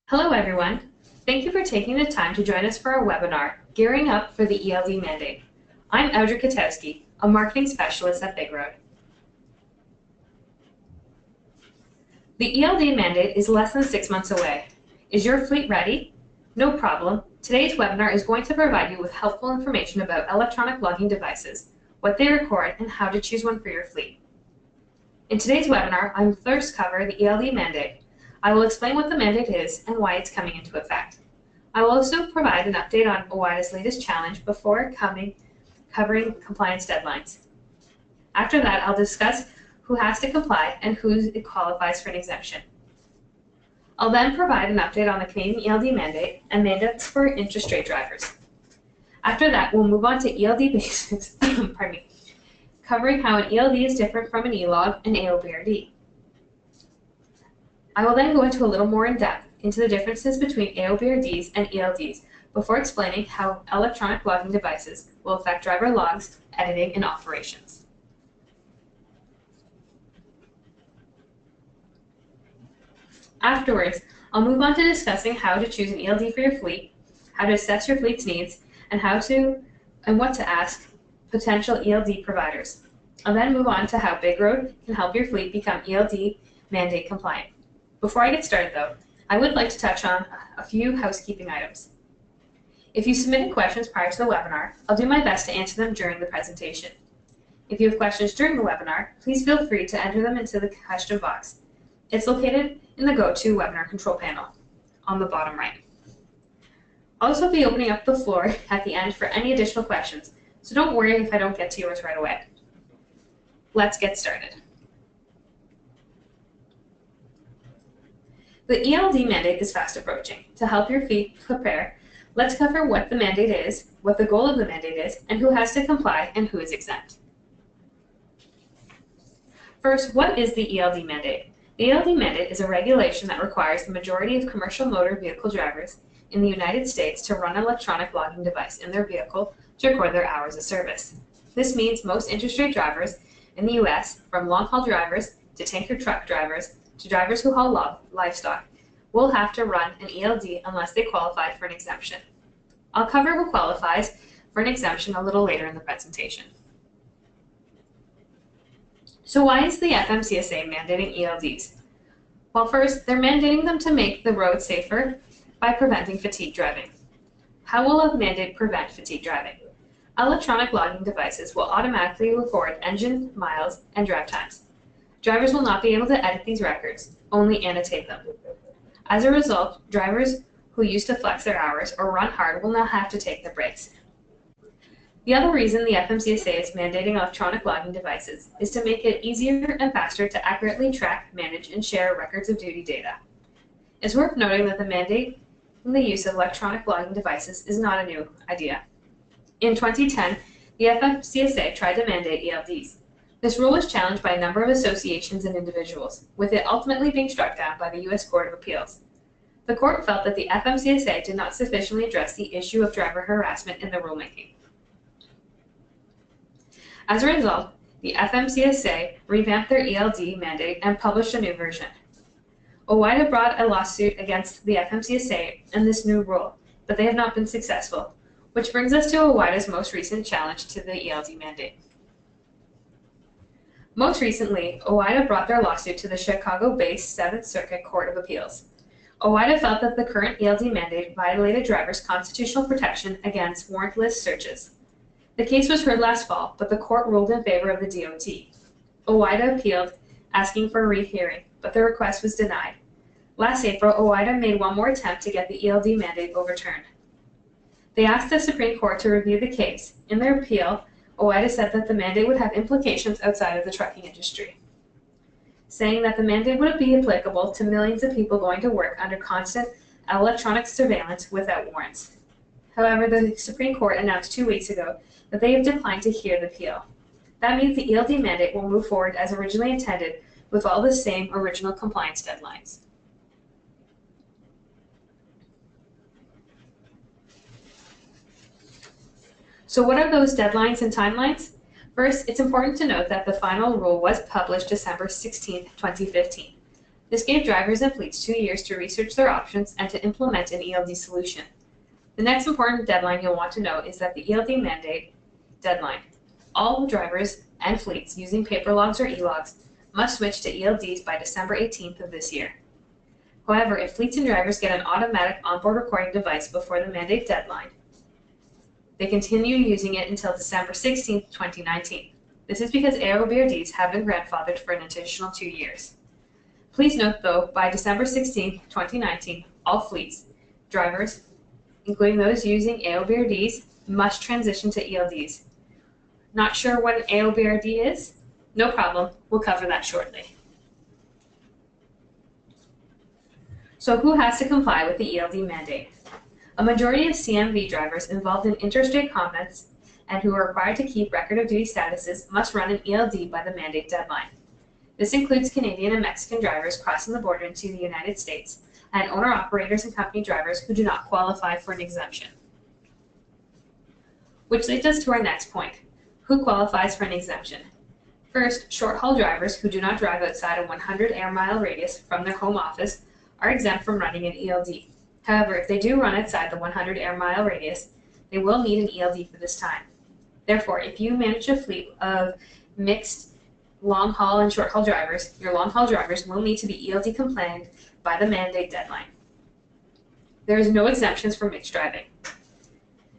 Hello everyone. Thank you for taking the time to join us for our webinar, Gearing Up for the ELD Mandate. I'm Audrey Katowski, a marketing specialist at BigRoad. The ELD mandate is less than 6 months away. Is your fleet ready? No problem. Today's webinar is going to provide you with helpful information about electronic logging devices, what they record, and how to choose one for your fleet. In today's webinar, I will first cover the ELD mandate. I will explain what the mandate is and why it's coming into effect. I will also provide an update on OOIDA's latest challenge before covering compliance deadlines. After that, I'll discuss who has to comply and who qualifies for an exemption. I'll then provide an update on the Canadian ELD mandate and mandates for interest rate drivers. After that, we'll move on to ELD basics, covering how an ELD is different from an ELOG and AOBRD. I will then go into a little more in depth into the differences between AOBRDs and ELDs before explaining how electronic logging devices will affect driver logs, editing, and operations. Afterwards, I'll move on to discussing how to choose an ELD for your fleet, how to assess your fleet's needs, and what to ask potential ELD providers. I'll then move on to how BigRoad can help your fleet become ELD mandate compliant. Before I get started though, I would like to touch on a few housekeeping items. If you submitted questions prior to the webinar, I'll do my best to answer them during the presentation. If you have questions during the webinar, please feel free to enter them into the question box. It's located in the Go-To Webinar Control panel on the bottom right. I'll also be opening up the floor at the end for any additional questions, so don't worry if I don't get to yours right away. Let's get started. The ELD mandate is fast approaching. To help your fleet prepare, let's cover what the mandate is, what the goal of the mandate is, and who has to comply and who is exempt. First, what is the ELD mandate? The ELD mandate is a regulation that requires the majority of commercial motor vehicle drivers in the United States to run an electronic logging device in their vehicle to record their hours of service. This means most interstate drivers in the U.S., from long-haul drivers to tanker truck drivers to drivers who haul livestock, will have to run an ELD unless they qualify for an exemption. I'll cover who qualifies for an exemption a little later in the presentation. So why is the FMCSA mandating ELDs? Well, first, they're mandating them to make the road safer by preventing fatigue driving. How will a mandate prevent fatigue driving? Electronic logging devices will automatically record engine miles and drive times. Drivers will not be able to edit these records, only annotate them. As a result, drivers who used to flex their hours or run hard will now have to take their breaks. The other reason the FMCSA is mandating electronic logging devices is to make it easier and faster to accurately track, manage, and share records of duty data. It's worth noting that the mandate in the use of electronic logging devices is not a new idea. In 2010, the FMCSA tried to mandate ELDs. This rule was challenged by a number of associations and individuals, with it ultimately being struck down by the U.S. Court of Appeals. The court felt that the FMCSA did not sufficiently address the issue of driver harassment in the rulemaking. As a result, the FMCSA revamped their ELD mandate and published a new version. OOIDA brought a lawsuit against the FMCSA and this new rule, but they have not been successful, which brings us to OOIDA's most recent challenge to the ELD mandate. Most recently, OOIDA brought their lawsuit to the Chicago-based 7th Circuit Court of Appeals. OOIDA felt that the current ELD mandate violated drivers' constitutional protection against warrantless searches. The case was heard last fall, but the court ruled in favor of the DOT. OOIDA appealed, asking for a rehearing, but the request was denied. Last April, OOIDA made one more attempt to get the ELD mandate overturned. They asked the Supreme Court to review the case. In their appeal, OOIDA said that the mandate would have implications outside of the trucking industry, saying that the mandate would be applicable to millions of people going to work under constant electronic surveillance without warrants. However, the Supreme Court announced 2 weeks ago that they have declined to hear the appeal. That means the ELD mandate will move forward as originally intended, with all the same original compliance deadlines. So what are those deadlines and timelines? First, it's important to note that the final rule was published December 16, 2015. This gave drivers and fleets 2 years to research their options and to implement an ELD solution. The next important deadline you'll want to know is that the ELD mandate deadline. All drivers and fleets using paper logs or ELOGS must switch to ELDs by December 18th of this year. However, if fleets and drivers get an automatic onboard recording device before the mandate deadline, they continue using it until December 16th, 2019. This is because AOBRDS have been grandfathered for an additional 2 years. Please note though, by December 16th, 2019, all fleets, drivers, including those using AOBRDs, must transition to ELDs. Not sure what an AOBRD is? No problem, we'll cover that shortly. So who has to comply with the ELD mandate? A majority of CMV drivers involved in interstate combats and who are required to keep record of duty statuses must run an ELD by the mandate deadline. This includes Canadian and Mexican drivers crossing the border into the United States and owner-operators and company drivers who do not qualify for an exemption. Which leads us to our next point. Who qualifies for an exemption? First, short-haul drivers who do not drive outside a 100 air-mile radius from their home office are exempt from running an ELD. However, if they do run outside the 100 air-mile radius, they will need an ELD for this time. Therefore, if you manage a fleet of mixed long-haul and short-haul drivers, your long-haul drivers will need to be ELD compliant by the mandate deadline. There is no exemptions for mixed driving.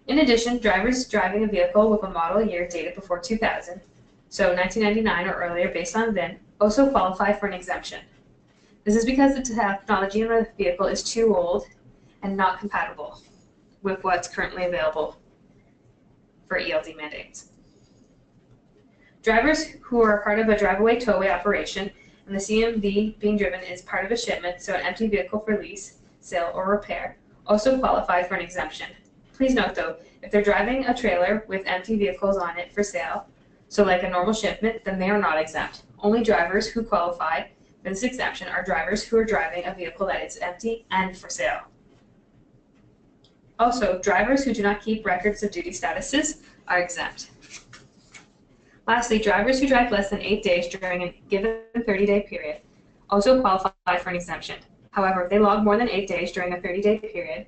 In addition, drivers driving a vehicle with a model year dated before 2000, so 1999 or earlier based on VIN, also qualify for an exemption. This is because the technology in the vehicle is too old and not compatible with what's currently available for ELD mandates. Drivers who are part of a drive-away towaway operation and the CMV being driven is part of a shipment, so an empty vehicle for lease, sale, or repair, also qualify for an exemption. Please note though, if they're driving a trailer with empty vehicles on it for sale, so like a normal shipment, then they are not exempt. Only drivers who qualify for this exemption are drivers who are driving a vehicle that is empty and for sale. Also, drivers who do not keep records of duty statuses are exempt. Lastly, drivers who drive less than 8 days during a given 30-day period also qualify for an exemption. However, if they log more than 8 days during a 30-day period,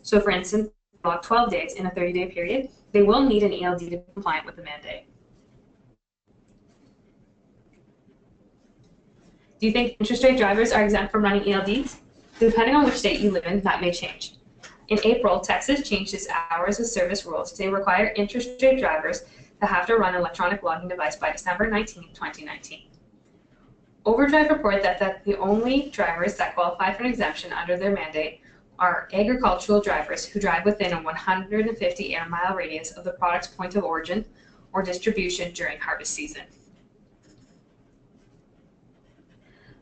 so for instance, log 12 days in a 30-day period, they will need an ELD to be compliant with the mandate. Do you think interstate drivers are exempt from running ELDs? Depending on which state you live in, that may change. In April, Texas changed its hours of service rules to require interstate drivers to have to run an electronic logging device by December 19, 2019. Overdrive reported that the only drivers that qualify for an exemption under their mandate are agricultural drivers who drive within a 150 air-mile radius of the product's point of origin or distribution during harvest season.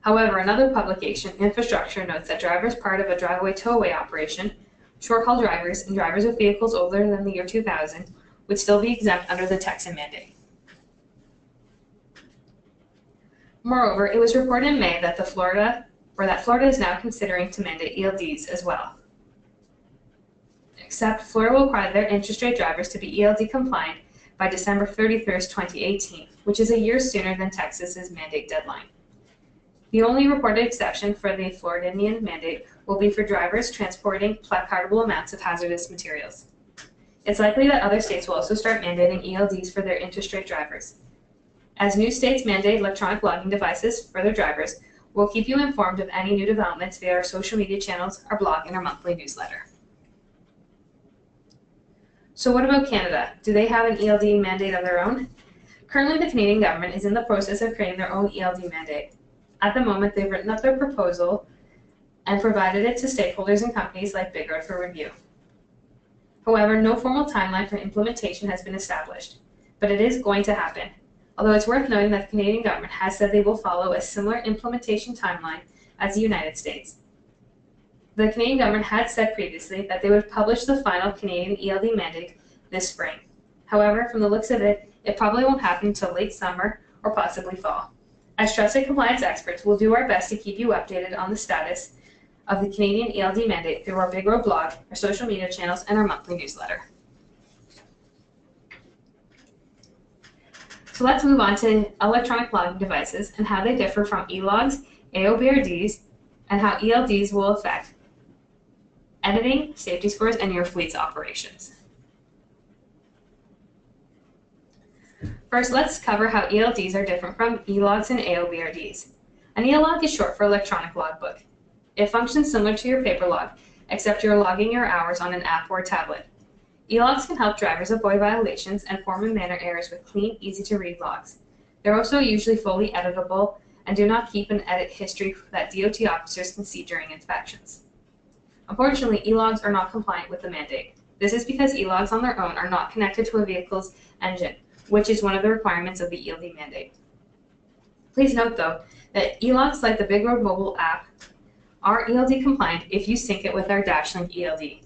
However, another publication, Infrastructure, notes that drivers part of a drive-away towaway operation, short-haul drivers, and drivers with vehicles older than the year 2000 would still be exempt under the Texan mandate. Moreover, it was reported in May that Florida is now considering to mandate ELDs as well. Except Florida will require their interstate drivers to be ELD compliant by December 31st, 2018, which is a year sooner than Texas's mandate deadline. The only reported exception for the Floridian mandate will be for drivers transporting placardable amounts of hazardous materials. It's likely that other states will also start mandating ELDs for their interstate drivers. As new states mandate electronic logging devices for their drivers, we'll keep you informed of any new developments via our social media channels, our blog, and our monthly newsletter. So what about Canada? Do they have an ELD mandate of their own? Currently, the Canadian government is in the process of creating their own ELD mandate. At the moment, they've written up their proposal and provided it to stakeholders and companies like BigRoad for review. However, no formal timeline for implementation has been established, but it is going to happen. Although it's worth noting that the Canadian government has said they will follow a similar implementation timeline as the United States. The Canadian government had said previously that they would publish the final Canadian ELD mandate this spring. However, from the looks of it, it probably won't happen until late summer or possibly fall. As trusted compliance experts, we'll do our best to keep you updated on the status of the Canadian ELD mandate through our BigRoad blog, our social media channels, and our monthly newsletter. So let's move on to electronic logging devices and how they differ from ELOGS, AOBRDs, and how ELDs will affect editing, safety scores, and your fleet's operations. First, let's cover how ELDs are different from ELOGS and AOBRDs. An ELOG is short for electronic logbook. It functions similar to your paper log, except you're logging your hours on an app or tablet. ELOGs can help drivers avoid violations and form and manner errors with clean, easy-to-read logs. They're also usually fully editable and do not keep an edit history that DOT officers can see during inspections. Unfortunately, ELOGs are not compliant with the mandate. This is because ELOGs on their own are not connected to a vehicle's engine, which is one of the requirements of the ELD mandate. Please note, though, that ELOGs like the BigRoad mobile app are ELD compliant if you sync it with our DashLink ELD.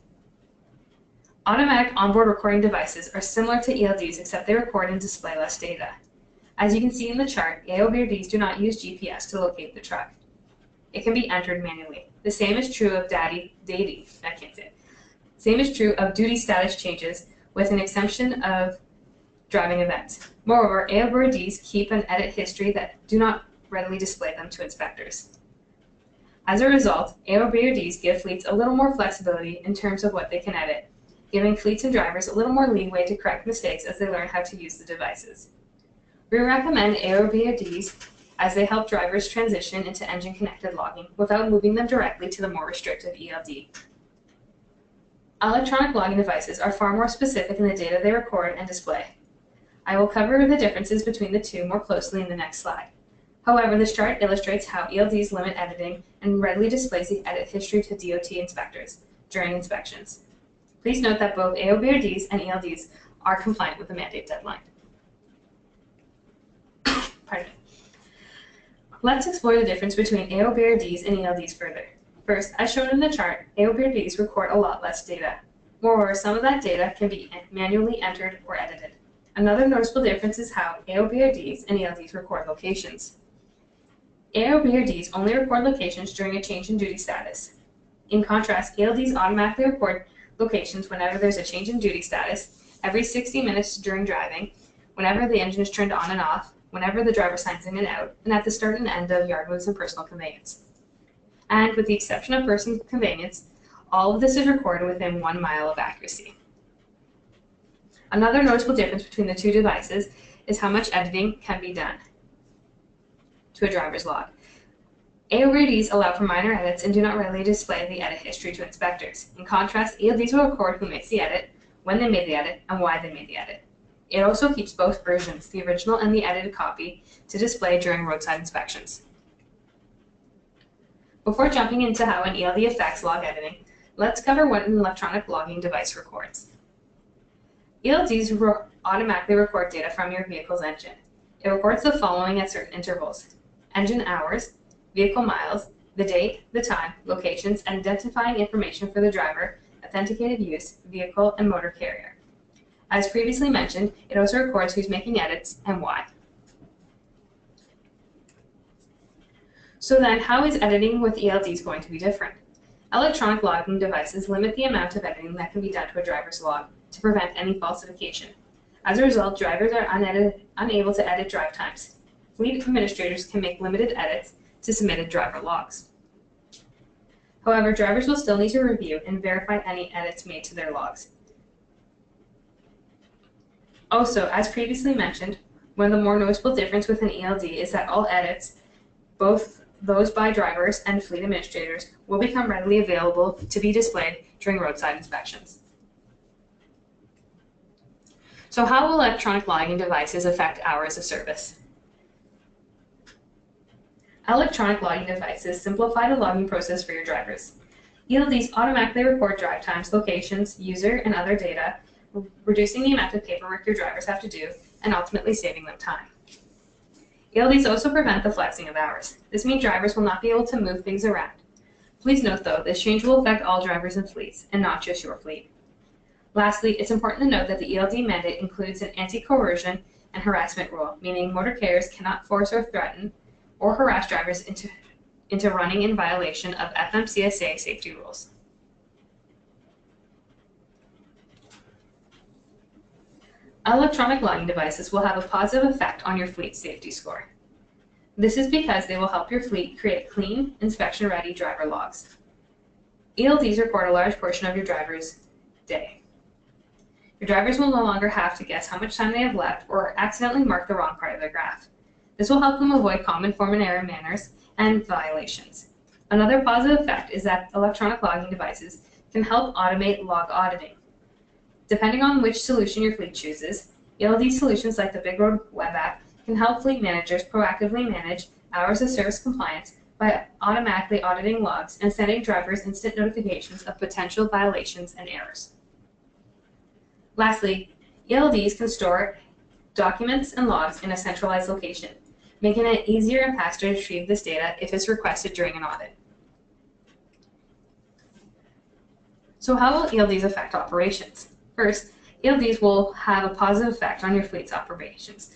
Automatic onboard recording devices are similar to ELDs, except they record and display less data. As you can see in the chart, AOBRDs do not use GPS to locate the truck. It can be entered manually. The same is true of duty status changes, with an exemption of driving events. Moreover, AOBRDs keep an edit history that do not readily display them to inspectors. As a result, AOBRDs give fleets a little more flexibility in terms of what they can edit, giving fleets and drivers a little more leeway to correct mistakes as they learn how to use the devices. We recommend AOBRDs as they help drivers transition into engine-connected logging without moving them directly to the more restrictive ELD. Electronic logging devices are far more specific in the data they record and display. I will cover the differences between the two more closely in the next slide. However, this chart illustrates how ELDs limit editing and readily displays the edit history to DOT inspectors during inspections. Please note that both AOBRDs and ELDs are compliant with the mandate deadline. Pardon me. Let's explore the difference between AOBRDs and ELDs further. First, as shown in the chart, AOBRDs record a lot less data. Moreover, some of that data can be manually entered or edited. Another noticeable difference is how AOBRDs and ELDs record locations. AOBRDs only record locations during a change in duty status. In contrast, ELDs automatically record locations whenever there's a change in duty status, every 60 minutes during driving, whenever the engine is turned on and off, whenever the driver signs in and out, and at the start and end of yard moves and personal conveyance. And with the exception of personal conveyance, all of this is recorded within 1 mile of accuracy. Another noticeable difference between the two devices is how much editing can be done to a driver's log. AOBRDs allow for minor edits and do not readily display the edit history to inspectors. In contrast, ELDs will record who makes the edit, when they made the edit, and why they made the edit. It also keeps both versions, the original and the edited copy, to display during roadside inspections. Before jumping into how an ELD affects log editing, let's cover what an electronic logging device records. ELDs automatically record data from your vehicle's engine. It records the following at certain intervals: engine hours, vehicle miles, the date, the time, locations, and identifying information for the driver, authenticated use, vehicle, and motor carrier. As previously mentioned, it also records who's making edits and why. So then, how is editing with ELDs going to be different? Electronic logging devices limit the amount of editing that can be done to a driver's log to prevent any falsification. As a result, drivers are unable to edit drive times. Fleet administrators can make limited edits to submitted driver logs. However, drivers will still need to review and verify any edits made to their logs. Also, as previously mentioned, one of the more noticeable differences with an ELD is that all edits, both those by drivers and fleet administrators, will become readily available to be displayed during roadside inspections. So how will electronic logging devices affect hours of service? Electronic logging devices simplify the logging process for your drivers. ELDs automatically record drive times, locations, user, and other data, reducing the amount of paperwork your drivers have to do and ultimately saving them time. ELDs also prevent the flexing of hours. This means drivers will not be able to move things around. Please note, though, this change will affect all drivers and fleets, and not just your fleet. Lastly, it's important to note that the ELD mandate includes an anti-coercion and harassment rule, meaning motor carriers cannot force or threaten or harass drivers into running in violation of FMCSA safety rules. Electronic logging devices will have a positive effect on your fleet safety score. This is because they will help your fleet create clean, inspection-ready driver logs. ELDs record a large portion of your driver's day. Your drivers will no longer have to guess how much time they have left or accidentally mark the wrong part of their graph. This will help them avoid common form and error manners and violations. Another positive effect is that electronic logging devices can help automate log auditing. Depending on which solution your fleet chooses, ELD solutions like the BigRoad web app can help fleet managers proactively manage hours of service compliance by automatically auditing logs and sending drivers instant notifications of potential violations and errors. Lastly, ELDs can store documents and logs in a centralized location, making it easier and faster to retrieve this data if it's requested during an audit. So how will ELDs affect operations? First, ELDs will have a positive effect on your fleet's operations.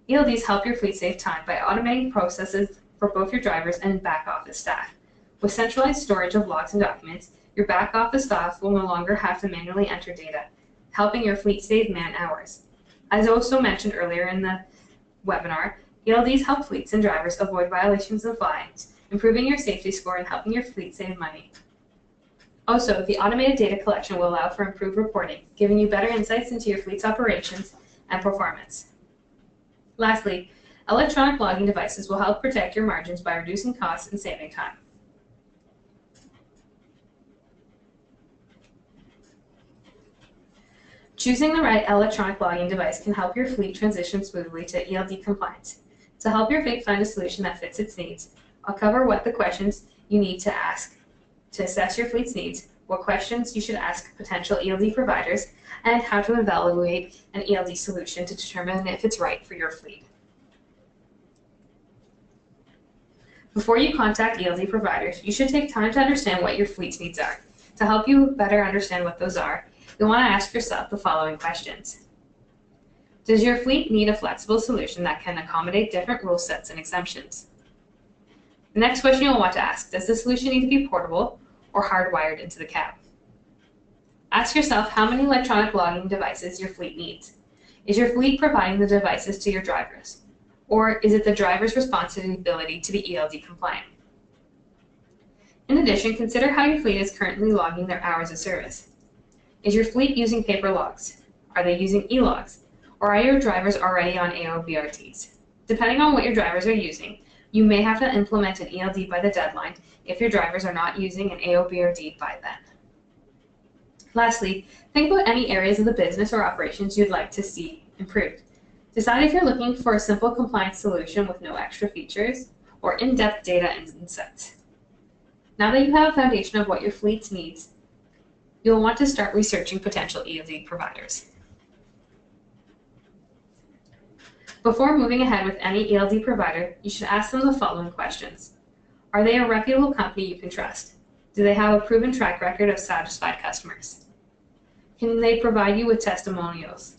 ELDs help your fleet save time by automating processes for both your drivers and back office staff. With centralized storage of logs and documents, your back office staff will no longer have to manually enter data, helping your fleet save man hours. As also mentioned earlier in the webinar, ELDs help fleets and drivers avoid violations and fines, improving your safety score and helping your fleet save money. Also, the automated data collection will allow for improved reporting, giving you better insights into your fleet's operations and performance. Lastly, electronic logging devices will help protect your margins by reducing costs and saving time. Choosing the right electronic logging device can help your fleet transition smoothly to ELD compliance. To help your fleet find a solution that fits its needs, I'll cover what the questions you need to ask to assess your fleet's needs, what questions you should ask potential ELD providers, and how to evaluate an ELD solution to determine if it's right for your fleet. Before you contact ELD providers, you should take time to understand what your fleet's needs are. To help you better understand what those are, you'll want to ask yourself the following questions. Does your fleet need a flexible solution that can accommodate different rule sets and exemptions? The next question you'll want to ask, does the solution need to be portable or hardwired into the cab? Ask yourself how many electronic logging devices your fleet needs. Is your fleet providing the devices to your drivers? Or is it the driver's responsibility to be ELD compliant? In addition, consider how your fleet is currently logging their hours of service. Is your fleet using paper logs? Are they using ELOGS? Or are your drivers already on AOBRDS? Depending on what your drivers are using, you may have to implement an ELD by the deadline if your drivers are not using an AOBRD by then. Lastly, think about any areas of the business or operations you'd like to see improved. Decide if you're looking for a simple compliance solution with no extra features or in-depth data and insights. Now that you have a foundation of what your fleet needs, you'll want to start researching potential ELD providers. Before moving ahead with any ELD provider, you should ask them the following questions. Are they a reputable company you can trust? Do they have a proven track record of satisfied customers? Can they provide you with testimonials?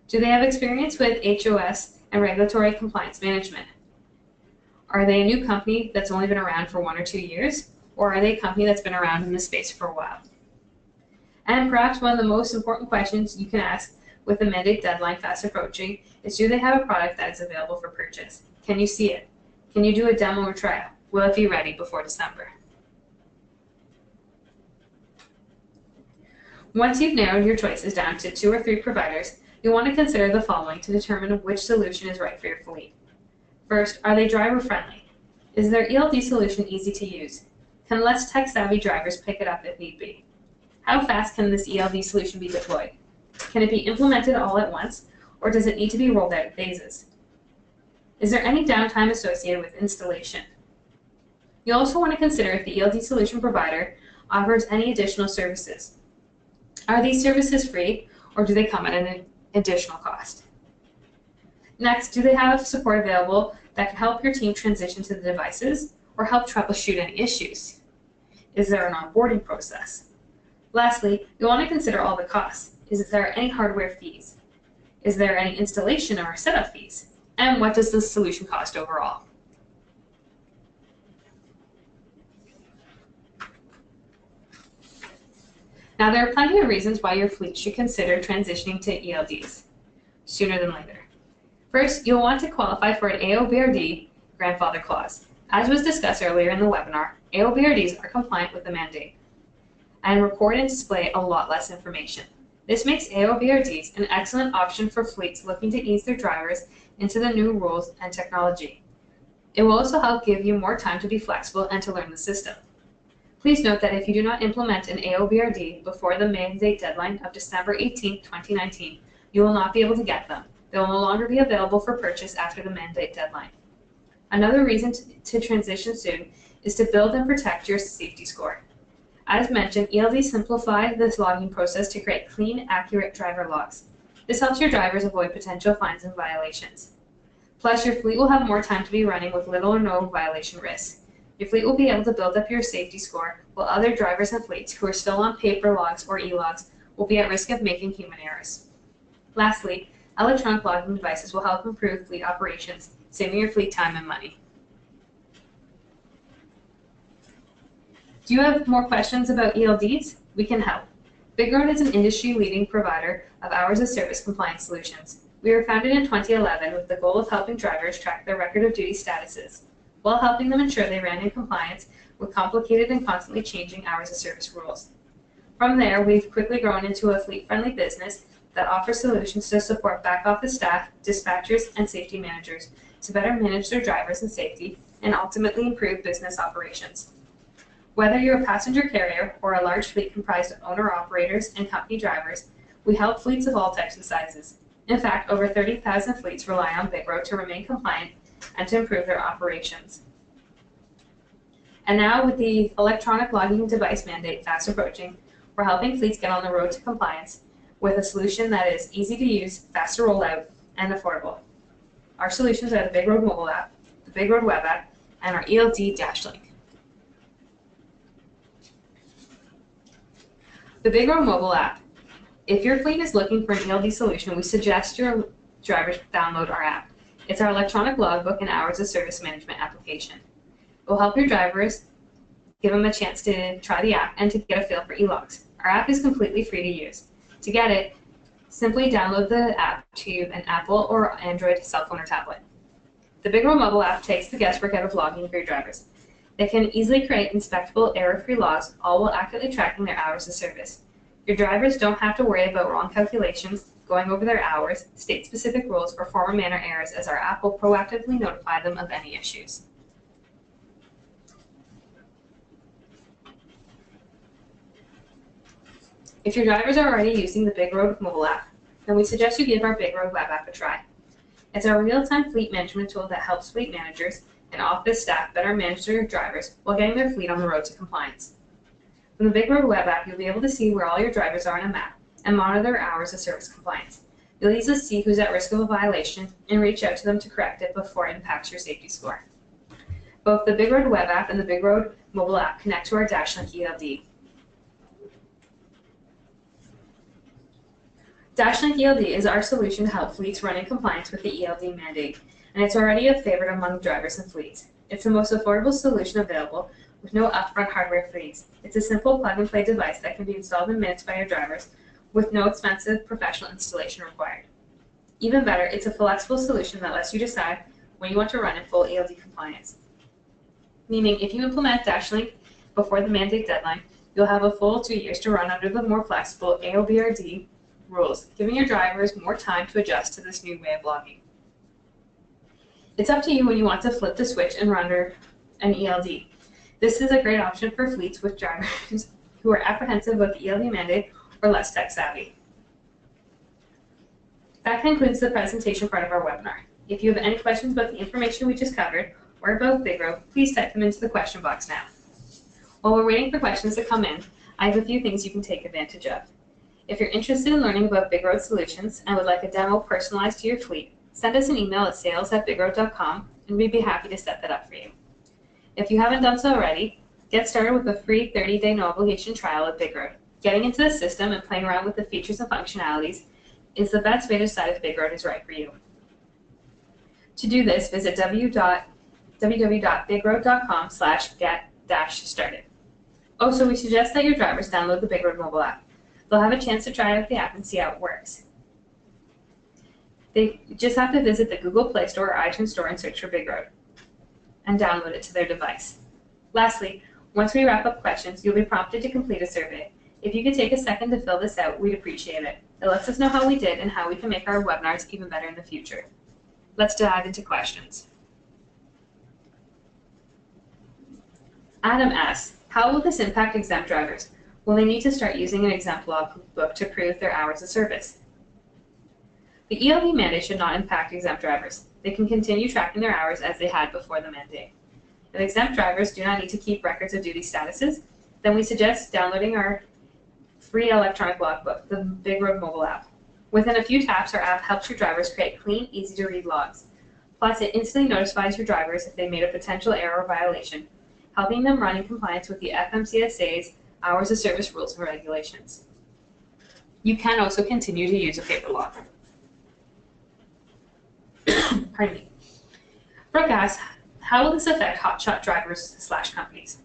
Do they have experience with HOS and regulatory compliance management? Are they a new company that's only been around for 1 or 2 years? Or are they a company that's been around in this space for a while? And perhaps one of the most important questions you can ask with the mandate deadline fast approaching is, do they have a product that is available for purchase? Can you see it? Can you do a demo or trial? Will it be ready before December? Once you've narrowed your choices down to 2 or 3 providers, you'll want to consider the following to determine which solution is right for your fleet. First, are they driver friendly? Is their ELD solution easy to use? Can less tech-savvy drivers pick it up if need be? How fast can this ELD solution be deployed? Can it be implemented all at once, or does it need to be rolled out in phases? Is there any downtime associated with installation? You'll also want to consider if the ELD solution provider offers any additional services. Are these services free, or do they come at an additional cost? Next, do they have support available that can help your team transition to the devices or help troubleshoot any issues? Is there an onboarding process? Lastly, you'll want to consider all the costs. Is there any hardware fees? Is there any installation or setup fees? And what does the solution cost overall? Now, there are plenty of reasons why your fleet should consider transitioning to ELDs sooner than later. First, you'll want to qualify for an AOBRD grandfather clause. As was discussed earlier in the webinar, AOBRDs are compliant with the mandate and record and display a lot less information. This makes AOBRDs an excellent option for fleets looking to ease their drivers into the new rules and technology. It will also help give you more time to be flexible and to learn the system. Please note that if you do not implement an AOBRD before the mandate deadline of December 18, 2019, you will not be able to get them. They will no longer be available for purchase after the mandate deadline. Another reason to transition soon is to build and protect your safety score. As mentioned, ELDs simplify this logging process to create clean, accurate driver logs. This helps your drivers avoid potential fines and violations. Plus, your fleet will have more time to be running with little or no violation risk. Your fleet will be able to build up your safety score, while other drivers and fleets who are still on paper logs or ELOGS will be at risk of making human errors. Lastly, electronic logging devices will help improve fleet operations, saving your fleet time and money. Do you have more questions about ELDs? We can help. BigRoad is an industry-leading provider of hours of service compliance solutions. We were founded in 2011 with the goal of helping drivers track their record of duty statuses, while helping them ensure they ran in compliance with complicated and constantly changing hours of service rules. From there, we've quickly grown into a fleet-friendly business that offers solutions to support back-office staff, dispatchers, and safety managers to better manage their drivers and safety and ultimately improve business operations. Whether you're a passenger carrier or a large fleet comprised of owner-operators and company drivers, we help fleets of all types and sizes. In fact, over 30,000 fleets rely on BigRoad to remain compliant and to improve their operations. And now, with the electronic logging device mandate fast approaching, we're helping fleets get on the road to compliance with a solution that is easy to use, fast to roll out, and affordable. Our solutions are the BigRoad mobile app, the BigRoad web app, and our ELD dash link. The BigRoad mobile app. If your fleet is looking for an ELD solution, we suggest your drivers download our app. It's our electronic logbook and hours of service management application. It will help your drivers, give them a chance to try the app and to get a feel for ELOGS. Our app is completely free to use. To get it, simply download the app to an Apple or Android cell phone or tablet. The BigRoad mobile app takes the guesswork out of logging for your drivers. They can easily create inspectable, error-free logs, all while accurately tracking their hours of service. Your drivers don't have to worry about wrong calculations, going over their hours, state-specific rules, or former manner errors, as our app will proactively notify them of any issues. If your drivers are already using the BigRoad mobile app, then we suggest you give our BigRoad web app a try. It's our real-time fleet management tool that helps fleet managers and office staff better manage their drivers while getting their fleet on the road to compliance. From the BigRoad web app, you'll be able to see where all your drivers are on a map and monitor their hours of service compliance. You'll easily see who's at risk of a violation and reach out to them to correct it before it impacts your safety score. Both the BigRoad web app and the BigRoad mobile app connect to our DashLink ELD. DashLink ELD is our solution to help fleets run in compliance with the ELD mandate, and it's already a favorite among drivers and fleets. It's the most affordable solution available with no upfront hardware fees. It's a simple plug-and-play device that can be installed in minutes by your drivers with no expensive professional installation required. Even better, it's a flexible solution that lets you decide when you want to run in full ELD compliance. Meaning, if you implement DashLink before the mandate deadline, you'll have a full 2 years to run under the more flexible AOBRD rules, giving your drivers more time to adjust to this new way of logging. It's up to you when you want to flip the switch and run under an ELD. This is a great option for fleets with drivers who are apprehensive of the ELD mandate or less tech savvy. That concludes the presentation part of our webinar. If you have any questions about the information we just covered or about BigRoad, please type them into the question box now. While we're waiting for questions to come in, I have a few things you can take advantage of. If you're interested in learning about BigRoad solutions and would like a demo personalized to your fleet, send us an email at sales@bigroad.com and we'd be happy to set that up for you. If you haven't done so already, get started with a free 30-day no-obligation trial of BigRoad. Getting into the system and playing around with the features and functionalities is the best way to decide if BigRoad is right for you. To do this, visit www.bigroad.com/get-started. Also, we suggest that your drivers download the BigRoad mobile app. They'll have a chance to try out the app and see how it works. They just have to visit the Google Play Store or iTunes Store and search for BigRoad. and download it to their device. Lastly, once we wrap up questions, you'll be prompted to complete a survey. If you could take a second to fill this out, we'd appreciate it. It lets us know how we did and how we can make our webinars even better in the future. Let's dive into questions. Adam asks, how will this impact exempt drivers? Will they need to start using an exempt logbook to prove their hours of service? The ELD mandate should not impact exempt drivers. They can continue tracking their hours as they had before the mandate. If exempt drivers do not need to keep records of duty statuses, then we suggest downloading our free electronic logbook, the BigRoad mobile app. Within a few taps, our app helps your drivers create clean, easy-to-read logs. Plus, it instantly notifies your drivers if they made a potential error or violation, helping them run in compliance with the FMCSA's hours of service rules and regulations. You can also continue to use a paper log. Pardon me. Brooke asks, how will this affect hotshot drivers/companies?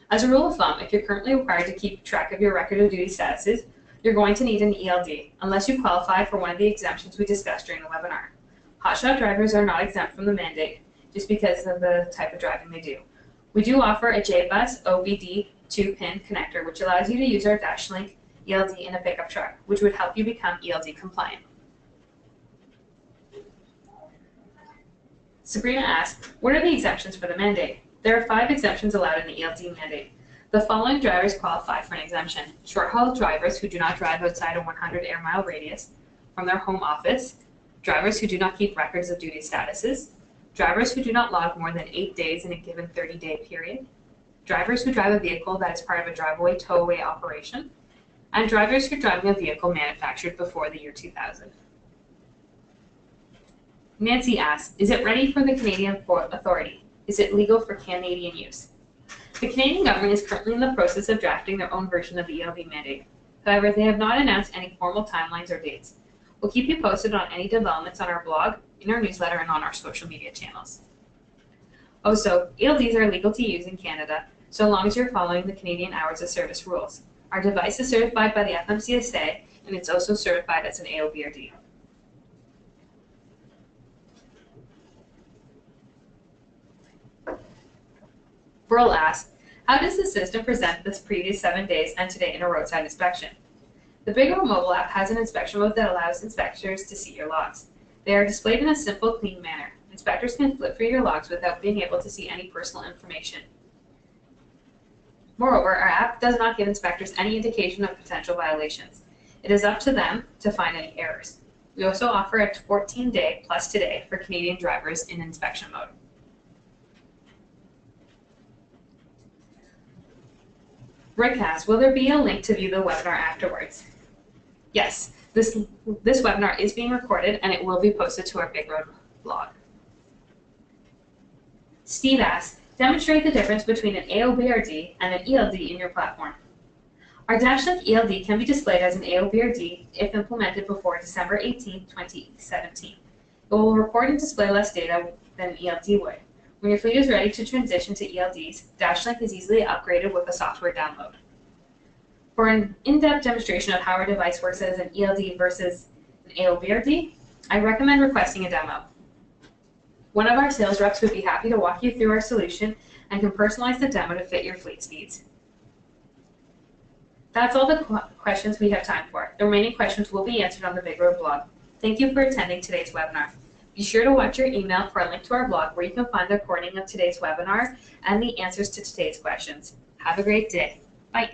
As a rule of thumb, if you're currently required to keep track of your record of duty statuses, you're going to need an ELD, unless you qualify for one of the exemptions we discussed during the webinar. Hotshot drivers are not exempt from the mandate, just because of the type of driving they do. We do offer a JBus OBD 2-pin connector, which allows you to use our DashLink ELD in a pickup truck, which would help you become ELD compliant. Sabrina asks, what are the exemptions for the mandate? There are 5 exemptions allowed in the ELD mandate. The following drivers qualify for an exemption: short-haul drivers who do not drive outside a 100 air-mile radius from their home office, drivers who do not keep records of duty statuses, drivers who do not log more than 8 days in a given 30-day period, drivers who drive a vehicle that is part of a driveway towaway operation, and drivers who are driving a vehicle manufactured before the year 2000. Nancy asks, is it ready for the Canadian Authority? Is it legal for Canadian use? The Canadian government is currently in the process of drafting their own version of the ELD mandate. However, they have not announced any formal timelines or dates. We'll keep you posted on any developments on our blog, in our newsletter, and on our social media channels. Also, ELDs are legal to use in Canada so long as you're following the Canadian Hours of Service rules. Our device is certified by the FMCSA, and it's also certified as an AOBRD. Burl asks, how does the system present the previous 7 days and today in a roadside inspection? The BigRoad mobile app has an inspection mode that allows inspectors to see your logs. They are displayed in a simple, clean manner. Inspectors can flip through your logs without being able to see any personal information. Moreover, our app does not give inspectors any indication of potential violations. It is up to them to find any errors. We also offer a 14-day plus today for Canadian drivers in inspection mode. Rick asks, will there be a link to view the webinar afterwards? Yes, this webinar is being recorded and it will be posted to our BigRoad blog. Steve asks, demonstrate the difference between an AOBRD and an ELD in your platform. Our DashLink ELD can be displayed as an AOBRD if implemented before December 18, 2017. It will record and display less data than an ELD would. When your fleet is ready to transition to ELDs, DashLink is easily upgraded with a software download. For an in-depth demonstration of how our device works as an ELD versus an AOBRD, I recommend requesting a demo. One of our sales reps would be happy to walk you through our solution and can personalize the demo to fit your fleet speeds. That's all the questions we have time for. The remaining questions will be answered on the BigRoad blog. Thank you for attending today's webinar. Be sure to watch your email for a link to our blog where you can find the recording of today's webinar and the answers to today's questions. Have a great day. Bye.